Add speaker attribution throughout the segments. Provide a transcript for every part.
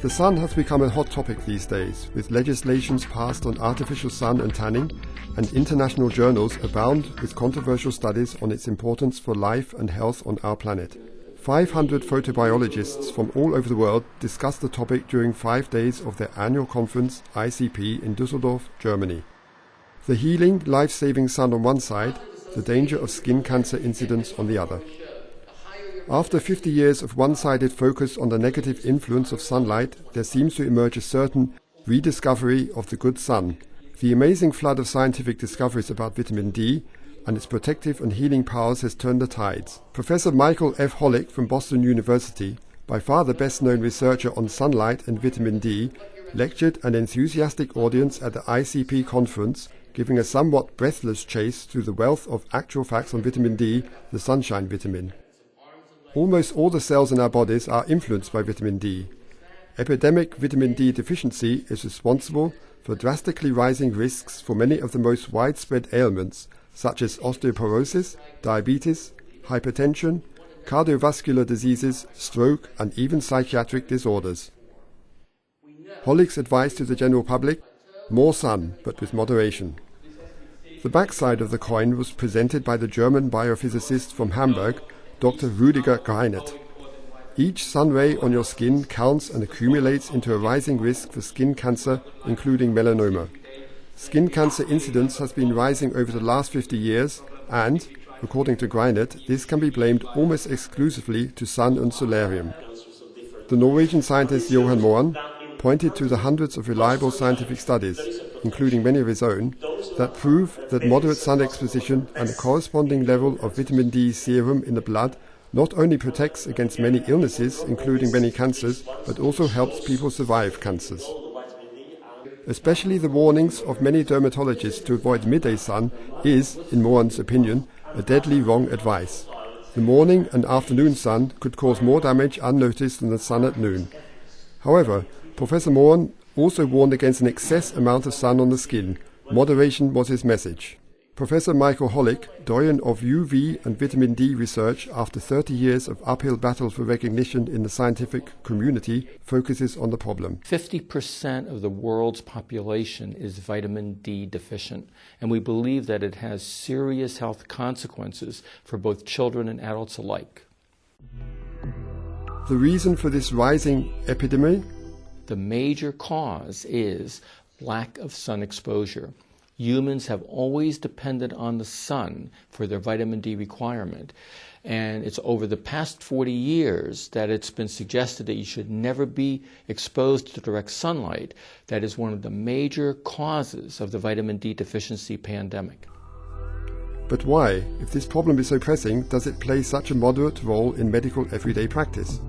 Speaker 1: The sun has become a hot topic these days, with legislations passed on artificial sun and tanning, and international journals abound with controversial studies on its importance for life and health on our planet. 500 photobiologists from all over the world discussed the topic during 5 days of their annual conference, ICP, in Dusseldorf, Germany. The healing, life-saving sun on one side, the danger of skin cancer incidence on the other. After 50 years of one-sided focus on the negative influence of sunlight, there seems to emerge a certain rediscovery of the good sun. The amazing flood of scientific discoveries about vitamin D and its protective and healing powers has turned the tides. Professor Michael F. Holick from Boston University, by far the best-known researcher on sunlight and vitamin D, lectured an enthusiastic audience at the ICP conference, giving a somewhat breathless chase through the wealth of actual facts on vitamin D, the sunshine vitamin. Almost all the cells in our bodies are influenced by vitamin D. Epidemic vitamin D deficiency is responsible for drastically rising risks for many of the most widespread ailments, such as osteoporosis, diabetes, hypertension, cardiovascular diseases, stroke, and even psychiatric disorders. Holick's advice to the general public: more sun, but with moderation. The backside of the coin was presented by the German biophysicist from Hamburg, Dr. Rüdiger Greinert. Each sun ray on your skin counts and accumulates into a rising risk for skin cancer, including melanoma. Skin cancer incidence has been rising over the last 50 years and, according to Greinert, this can be blamed almost exclusively to sun and solarium. The Norwegian scientist Johan Moen pointed to the hundreds of reliable scientific studies, including many of his own, that prove that moderate sun exposition and a corresponding level of vitamin D serum in the blood not only protects against many illnesses, including many cancers, but also helps people survive cancers. Especially the warnings of many dermatologists to avoid midday sun is, in Moen's opinion, a deadly wrong advice. The morning and afternoon sun could cause more damage unnoticed than the sun at noon. However, Professor Moen also warned against an excess amount of sun on the skin. Moderation was his message. Professor Michael Holick, doyen of UV and vitamin D research after 30 years of uphill battle for recognition in the scientific community, focuses on the problem.
Speaker 2: 50% of the world's population is vitamin D deficient, and we believe that it has serious health consequences for both children and adults alike.
Speaker 1: The reason for this rising epidemic?
Speaker 2: The major cause is lack of sun exposure. Humans have always depended on the sun for their vitamin D requirement. And it's over the past 40 years that it's been suggested that you should never be exposed to direct sunlight. That is one of the major causes of the vitamin D deficiency pandemic.
Speaker 1: But why, if this problem is so pressing, does it play such a moderate role in medical everyday practice?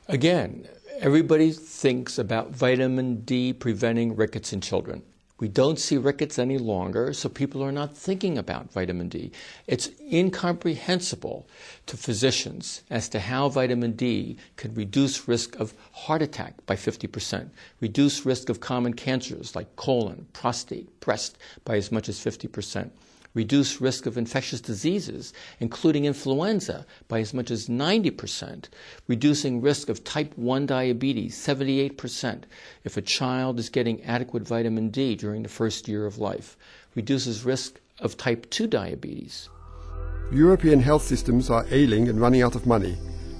Speaker 2: Again, everybody thinks about vitamin D preventing rickets in children. We don't see rickets any longer, so people are not thinking about vitamin D. It's incomprehensible to physicians as to how vitamin D can reduce risk of heart attack by 50%, reduce risk of common cancers like colon, prostate, breast by as much as 50%, reduce risk of infectious diseases, including influenza, by as much as 90%, reducing risk of type 1 diabetes, 78%, if a child is getting adequate vitamin D during the first year of life, reduces risk of type 2 diabetes.
Speaker 1: European health systems are ailing and running out of money.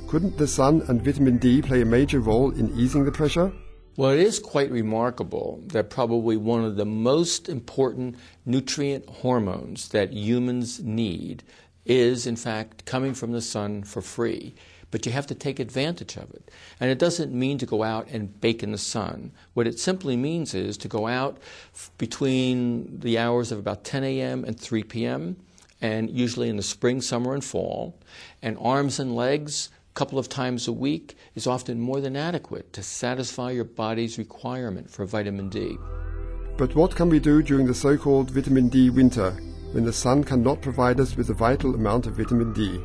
Speaker 1: Couldn't the sun and vitamin D play a major role in easing the pressure?
Speaker 2: Well, it is quite remarkable that probably one of the most important nutrient hormones that humans need is, in fact, coming from the sun for free. But you have to take advantage of it. And it doesn't mean to go out and bake in the sun. What it simply means is to go out between the hours of about 10 a.m. and 3 p.m., and usually in the spring, summer, and fall, and arms and legs couple of times a week is often more than adequate to satisfy your body's requirement for vitamin D.
Speaker 1: But what can we do during the so-called vitamin D winter, when the sun cannot provide us with a vital amount of vitamin D?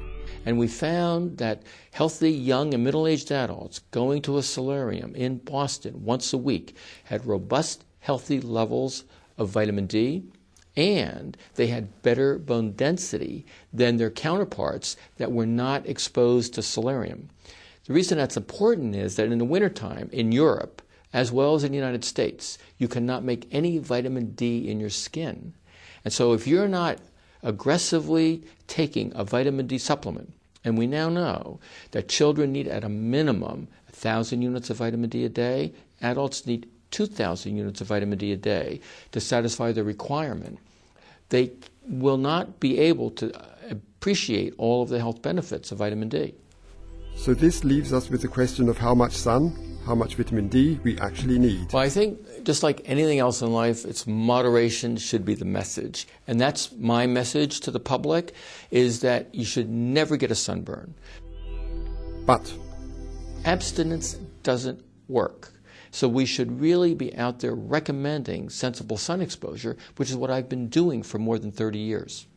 Speaker 2: And we found that healthy young and middle-aged adults going to a solarium in Boston once a week had robust, healthy levels of vitamin D, and they had better bone density than their counterparts that were not exposed to solarium. The reason that's important is that in the wintertime in Europe, as well as in the United States, you cannot make any vitamin D in your skin. And so if you're not aggressively taking a vitamin D supplement, and we now know that children need at a minimum 1,000 units of vitamin D a day, adults need 2,000 units of vitamin D a day to satisfy the requirement, they will not be able to appreciate all of the health benefits of vitamin D.
Speaker 1: So this leaves us with the question of how much sun, how much vitamin D we actually need.
Speaker 2: Well, I think just like anything else in life, it's moderation should be the message. And that's my message to the public, is that you should never get a sunburn.
Speaker 1: But
Speaker 2: abstinence doesn't work. So we should really be out there recommending sensible sun exposure, which is what I've been doing for more than 30 years.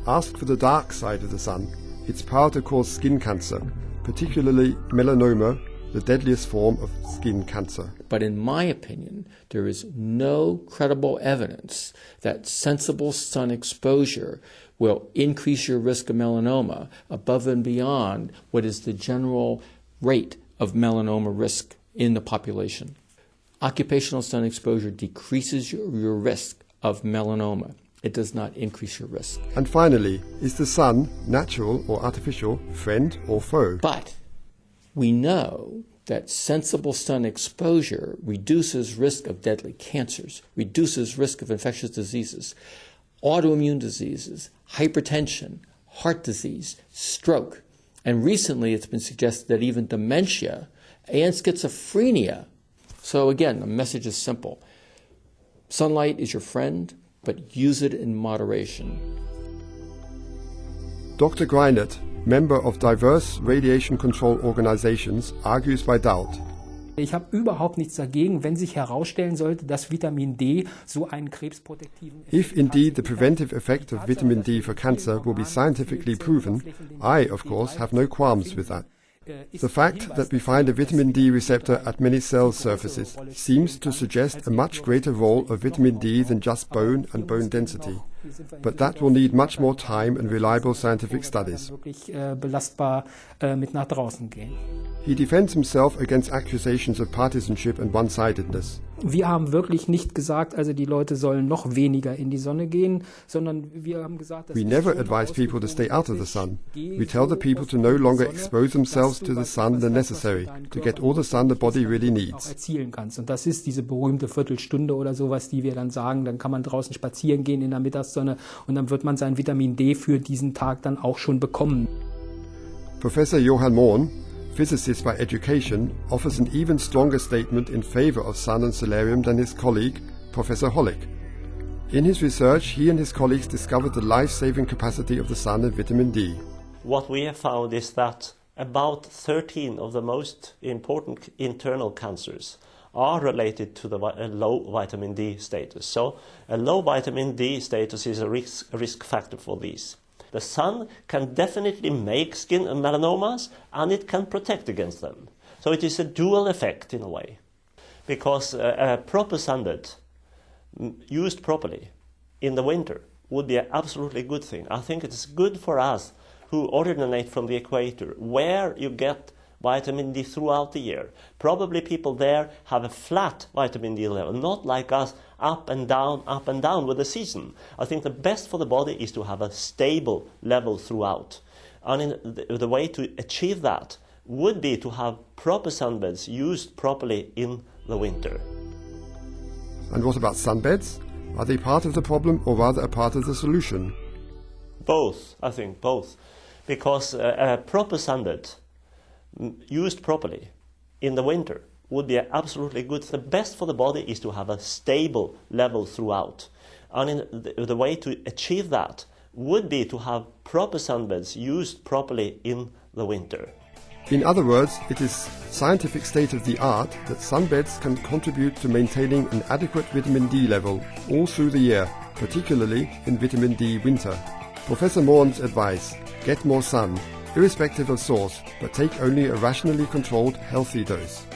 Speaker 1: Ask for the dark side of the sun. Its power to cause skin cancer, particularly melanoma, the deadliest form of skin cancer.
Speaker 2: But in my opinion, there is no credible evidence that sensible sun exposure will increase your risk of melanoma above and beyond what is the general rate of melanoma risk in the population. Occupational sun exposure decreases your risk of melanoma. It does not increase your risk.
Speaker 1: And finally, is the sun, natural or artificial, friend or foe?
Speaker 2: But we know that sensible sun exposure reduces risk of deadly cancers, reduces risk of infectious diseases, autoimmune diseases, hypertension, heart disease, stroke. And recently it's been suggested that even dementia and schizophrenia. So again, the message is simple. Sunlight is your friend, but use it in moderation.
Speaker 1: Dr. Greinert, member of diverse radiation control organizations, argues by doubt.
Speaker 3: Ich habe überhaupt nichts dagegen, wenn sich herausstellen sollte, dass Vitamin D so einen krebsprotektiven Effekt
Speaker 1: If indeed the preventive effect of vitamin D for cancer will be scientifically proven, I, of course, have no qualms with that. The fact that we find a vitamin D receptor at many cell surfaces seems to suggest a much greater role of vitamin D than just bone and bone density. But that will need much more time and reliable scientific studies.
Speaker 3: belastbar mit nach draußen gehen.
Speaker 1: He defends himself against accusations of partisanship and one-sidedness.
Speaker 3: Wir haben wirklich nicht gesagt, also die Leute sollen noch weniger in die Sonne gehen, sondern wir haben gesagt, dass
Speaker 1: We never advise people to stay out of the sun. We tell the people to no longer expose themselves to the sun than necessary, to get all the sun the body really needs.
Speaker 3: erzielen kannst. Und das ist diese berühmte Viertelstunde oder sowas, die wir dann sagen, dann kann man draußen spazieren gehen in der Mittagssonne und dann wird man sein Vitamin D für diesen Tag dann auch schon bekommen.
Speaker 1: Professor Johann Mohn, physicist by education, offers an even stronger statement in favor of sun and solarium than his colleague, Professor Holick. In his research, he and his colleagues discovered the life-saving capacity of the sun and vitamin D.
Speaker 4: What we have found is that about 13 of the most important internal cancers are related to the low vitamin D status. So a low vitamin D status is a risk factor for these. The sun can definitely make skin and melanomas, and it can protect against them. So it is a dual effect in a way. Because a proper sunbed, used properly in the winter, would be an absolutely good thing. I think it's good for us who originate from the equator, where you get vitamin D throughout the year. Probably people there have a flat vitamin D level, not like us, up and down with the season. I think the best for the body is to have a stable level throughout. And the way to achieve that would be to have proper sunbeds used properly in the winter.
Speaker 1: And what about sunbeds? Are they part of the problem or rather a part of the solution?
Speaker 4: Both, I think, both. Because a proper sunbed, used properly in the winter, would be an absolutely good. The best for the body is to have a stable level throughout. And the way to achieve that would be to have proper sunbeds used properly in the winter.
Speaker 1: In other words, it is scientific state-of-the-art that sunbeds can contribute to maintaining an adequate vitamin D level all through the year, particularly in vitamin D winter. Professor Mohn's advice: get more sun, irrespective of source, but take only a rationally controlled, healthy dose.